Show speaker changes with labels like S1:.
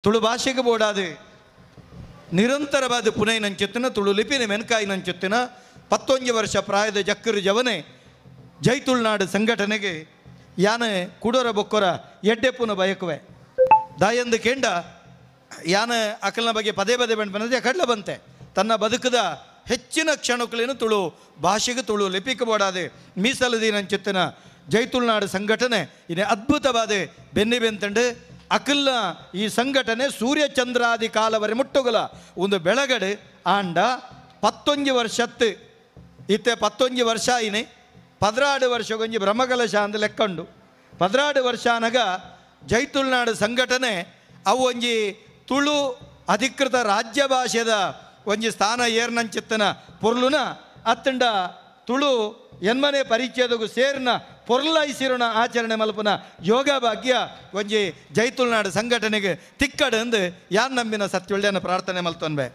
S1: ತುಳು ಭಾಷೆಗೆ ಬೋಡಾದು ನಿರಂತರವಾದ ಪುನೈ ನಂಚೆತ್ತಿನ ತುಳು ಲಿಪಿನ ಮೆನ್ಕಾಯಿ ನಂಚೆತ್ತಿನ 11 ವರ್ಷ ಪ್ರಾಯದ ಜಕ್ಕರು ಜವನೆ ಜೈತುಳ್ನಾಡು ಸಂಘಟನೆಗೆ ಯಾನ ಕುಡೋರ ಬೊಕ್ಕೊರ ಎಡ್ಡೆಪ್ಪುನ ಬಯಕುವೆ ದಾಯಂದು ಕೆಂಡ ಯಾನ ಅಕಲ್ನ ಬಗ್ಗೆ ಪದೇ ಪದೇ ಬಂದು ಕಡ್ಲ ಬಂತೆ ತನ್ನ ಬದುಕದ ಹೆಚ್ಚಿನ ಕ್ಷಣಕ್ಕಲೇನು ತುಳು ಭಾಷೆಗೆ ತುಳು ಲಿಪಿಗೆ ಬೋಡಾದೆ ಮೀಸಲದಿ ನಂಚೆತ್ತಿನ ಜೈತುಳ್ನಾಡು ಸಂಘಟನೆ ಇದೇ ಅದ್ಭುತವಾದ ಬೆನ್ನಿಬೆಂತಂಡು ಅಕಲ್ನ ಈ ಸಂಘಟನೆ ಸೂರ್ಯಚಂದ್ರಾದಿ ಕಾಲವರೆ ಮುಟ್ಟುಗಲ ಒಂದು ಬೆಳಗಡೆ ಆಂಡ 11 ವರ್ಷತ್ತು ಇತ್ತೆ 11 ವರ್ಷ ಆಯಿನೆ 16 ವರ್ಷಗೊಂಜಿ ಬ್ರಹ್ಮಕಲಶ ಅಂತ ಲೆಕ್ಕಂಡು 16 ವರ್ಷ ಅನಗ ಜೈತುಳ್ನಾಡು ಸಂಘಟನೆ ಅವು ಒಂಜಿ ತುಳು ಅಧಿಕೃತ ರಾಜ್ಯ ಭಾಷೆದ ಒಂಜಿ ಸ್ಥಾನ ಏರ್ನಂಚಿತ್ತನ ಪೊರ್ಲುನ ಅತ್ತಂಡ ತುಳು ಎನ್ಮನೆ ಪರಿಚಯದಗೂ ಸೇರ್ನ ಪೊರ್ಲೈಸಿರುಣ ಆಚರಣೆ ಮಲ್ಪನ ಯೋಗ ಭಾಗ್ಯ ಒಂಜಿ ಜೈತುಳ್ನಾಡು ಸಂಘಟನೆಗೆ ತಿಕ್ಕಡು ಅಂದು ಯಾನ್ ನಂಬಿನ ಸತ್ಯೊಳ್ಳೆನ ಪ್ರಾರ್ಥನೆ ಮಲ್ತೊನ್ಬೆ.